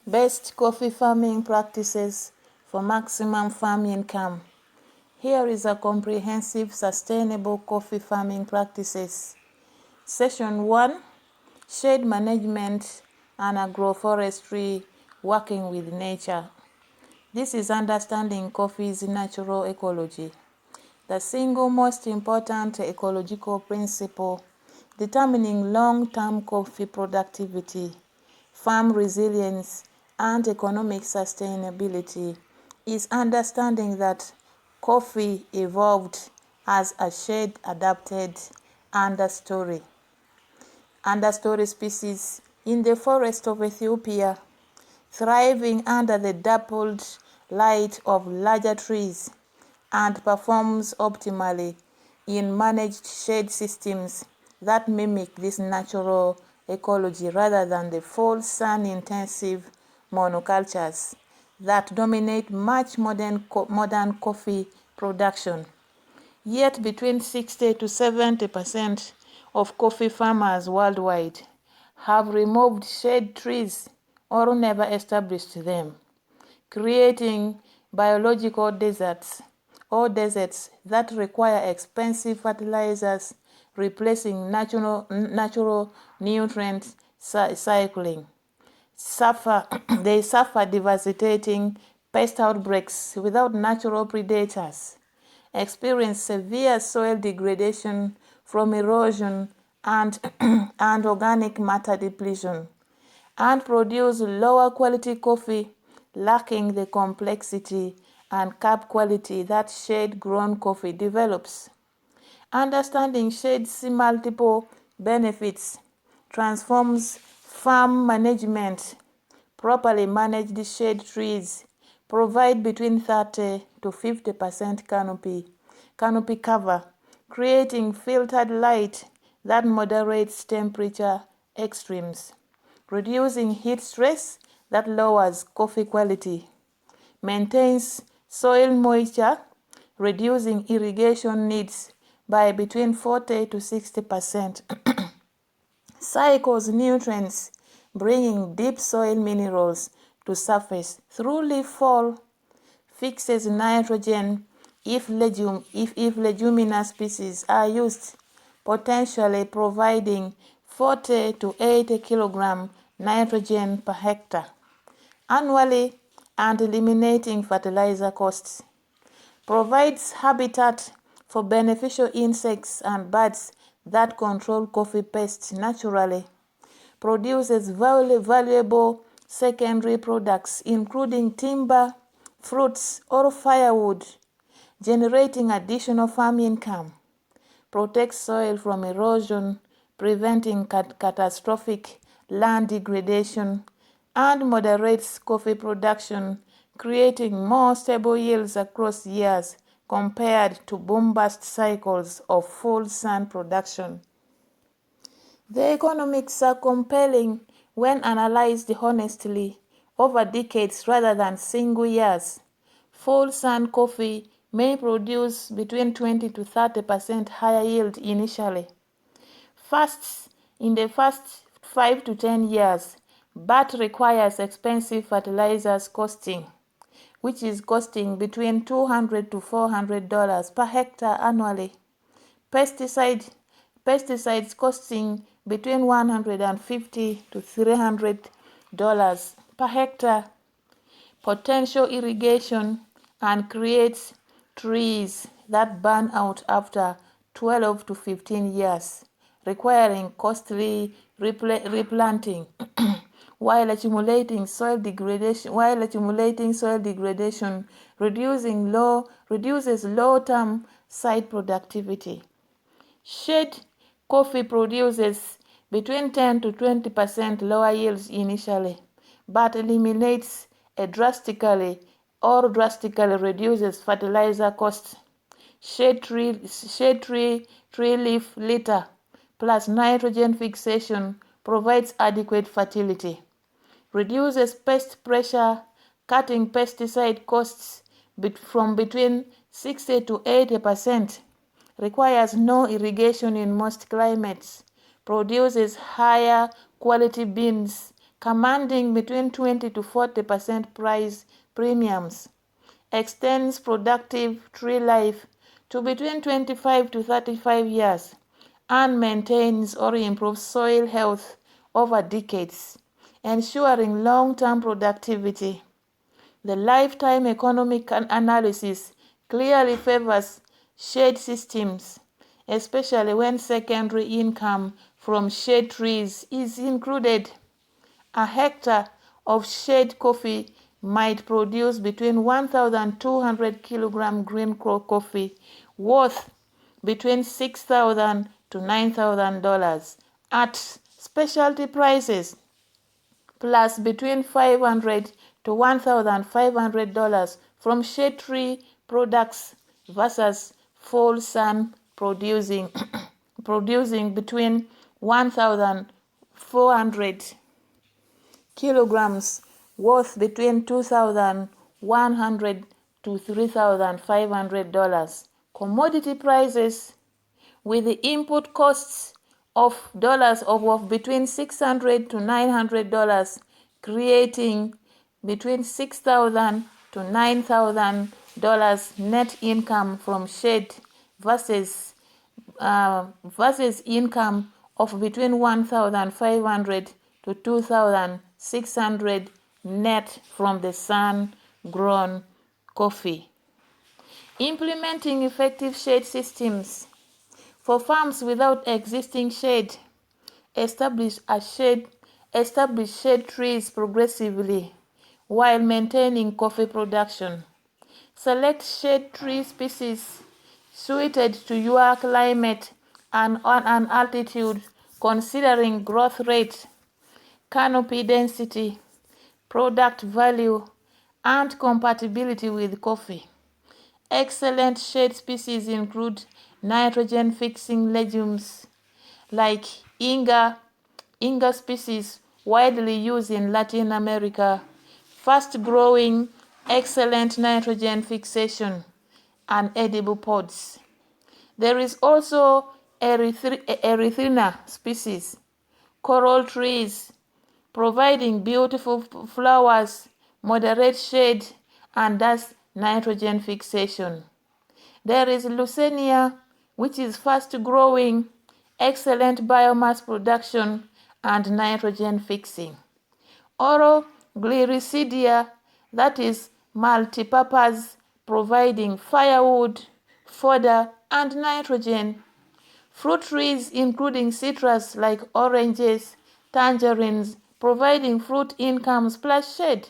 Best coffee farming practices for maximum farm income. Here is a comprehensive sustainable coffee farming practices. Session 1: Shade management and agroforestry, working with nature. This is understanding coffee's natural ecology. The single most important ecological principle determining long-term coffee productivity, farm resilience, and economic sustainability is understanding that coffee evolved as a shade-adapted understory species in the forest of Ethiopia, thriving under the dappled light of larger trees, and performs optimally in managed shade systems that mimic this natural ecology rather than the full sun-intensive monocultures that dominate much modern coffee production. Yet between 60 to 70% of coffee farmers worldwide have removed shade trees or never established them, creating biological deserts or deserts that require expensive fertilizers, replacing natural nutrient cycling. They suffer devastating pest outbreaks without natural predators, experience severe soil degradation from erosion and, and organic matter depletion, and produce lower quality coffee lacking the complexity and cap quality that shade-grown coffee develops. Understanding shade's multiple benefits transforms farm management. Properly managed shade trees provide between 30 to 50% canopy cover, creating filtered light that moderates temperature extremes, reducing heat stress that lowers coffee quality, maintains soil moisture, reducing irrigation needs by between 40 to 60%, cycles nutrients, bringing deep soil minerals to surface through leaf fall, fixes nitrogen if leguminous species are used, potentially providing 40 to 80 kilogram nitrogen per hectare annually and eliminating fertilizer costs, provides habitat for beneficial insects and birds that control coffee pests naturally, produces valuable secondary products including timber, fruits, or firewood, generating additional farm income, protects soil from erosion, preventing catastrophic land degradation, and moderates coffee production, creating more stable yields across years compared to boom-bust cycles of full sun production. The economics are compelling when analyzed honestly over decades rather than single years. Full sun coffee may produce between 20 to 30% higher yield initially, in the first 5 to 10 years, but requires expensive fertilizers which is costing between $200 to $400 per hectare annually. Pesticides costing between $150 to $300 per hectare. Potential irrigation and creates trees that burn out after 12 to 15 years, requiring costly replanting while accumulating soil degradation, reduces low-term site productivity. Shade coffee produces between 10 to 20% lower yields initially, but eliminates drastically reduces fertilizer costs. Shade tree leaf litter plus nitrogen fixation provides adequate fertility, reduces pest pressure, cutting pesticide costs from between 60 to 80%, requires no irrigation in most climates, produces higher quality beans commanding between 20 to 40% price premiums, extends productive tree life to between 25 to 35 years, and maintains or improves soil health over decades, ensuring long-term productivity. The lifetime economic analysis clearly favors shade systems, especially when secondary income from shade trees is included. A hectare of shade coffee might produce between 1,200 kilogram green coffee, worth between $6,000 to $9,000 at specialty prices, plus between $500 to $1,500 from shade tree products versus full sun producing producing between 1,400 kilograms, worth between $2,100 to $3,500. Commodity prices, with the input costs of dollars of between $600 to $900, creating between $6,000 to $9,000 net income from shade versus income of between 1,500 to 2,600 net from the sun-grown coffee. Implementing effective shade systems. For farms without existing shade, establish shade trees progressively while maintaining coffee production. Select shade tree species suited to your climate and on an altitude, considering growth rate, canopy density, product value, and compatibility with coffee. Excellent shade species include nitrogen-fixing legumes like Inga species, widely used in Latin America, fast-growing, excellent nitrogen fixation, and edible pods. There is also Erythrina species, coral trees, providing beautiful flowers, moderate shade, and thus nitrogen fixation. There is Leucaena, which is fast-growing, excellent biomass production, and nitrogen fixing. Oro Gliricidia, that is multipurpose, providing firewood, fodder, and nitrogen. Fruit trees including citrus like oranges, tangerines, providing fruit incomes plus shade.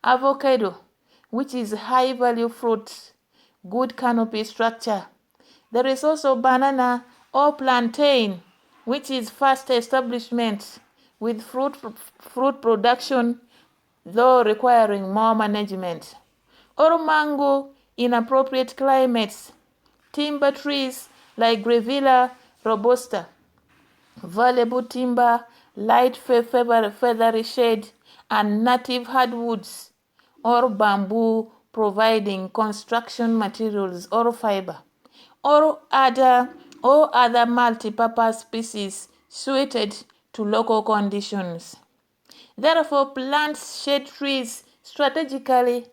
Avocado, which is high-value fruit, good canopy structure. There is also banana or plantain, which is fast establishment with fruit production, though requiring more management. Or mango in appropriate climates. Timber trees like Grevillea robusta, valuable timber, light feathery shade, and native hardwoods, or bamboo, providing construction materials or fiber, or other multi-purpose species suited to local conditions. Therefore, plant shade trees strategically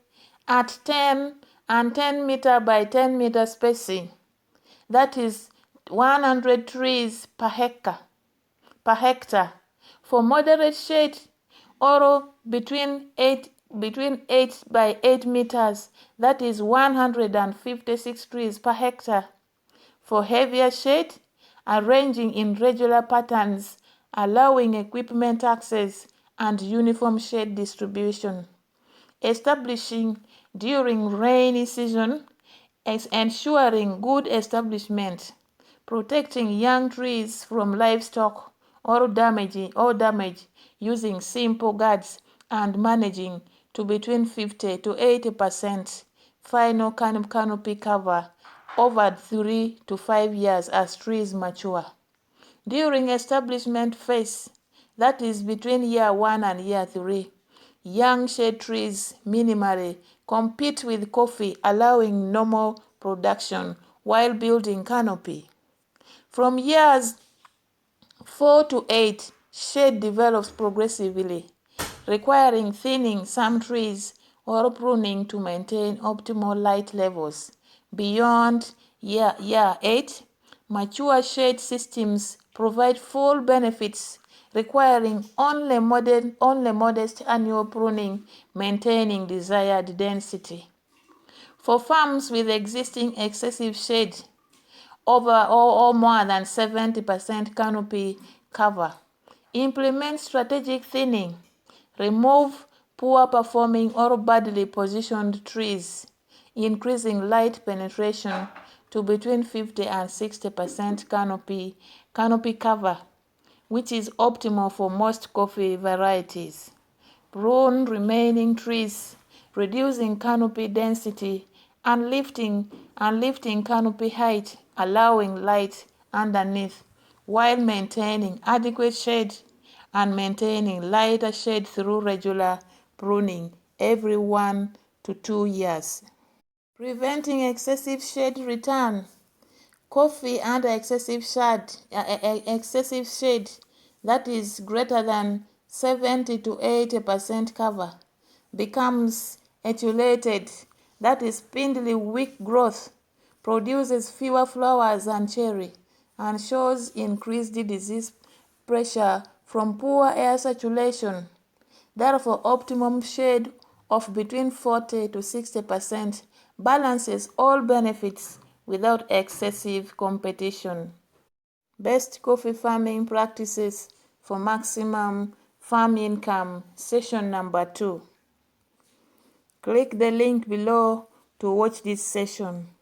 at 10 and 10 meter by 10 meter spacing, that is 100 trees per hectare, for moderate shade, or between 8 by 8 meters, that is 156 trees per hectare. For heavier shade, arranging in regular patterns, allowing equipment access and uniform shade distribution. Establishing during rainy season, ensuring good establishment, protecting young trees from livestock or damage using simple guards, and managing to between 50 to 80% final canopy cover over 3 to 5 years as trees mature. During establishment phase, that is between year 1 and year 3, young shade trees minimally compete with coffee, allowing normal production while building canopy. From years 4 to 8, shade develops progressively, requiring thinning some trees or pruning to maintain optimal light levels. Beyond year 8, mature shade systems provide full benefits, requiring only modest annual pruning, maintaining desired density. For farms with existing excessive shade, over or more than 70% canopy cover, implement strategic thinning. Remove poor performing or badly positioned trees, increasing light penetration to between 50 and 60% canopy cover, which is optimal for most coffee varieties. Prune remaining trees, reducing canopy density and lifting canopy height, allowing light underneath while maintaining adequate shade and maintaining lighter shade through regular pruning every 1 to 2 years. Preventing excessive shade return. Coffee under excessive shade that is greater than 70 to 80% cover becomes etiolated, that is spindly weak growth, produces fewer flowers and cherry, and shows increased disease pressure from poor air circulation. Therefore, optimum shade of between 40 to 60% balances all benefits without excessive competition. Best coffee farming practices for maximum farm income, session number 2. Click the link below to watch this session.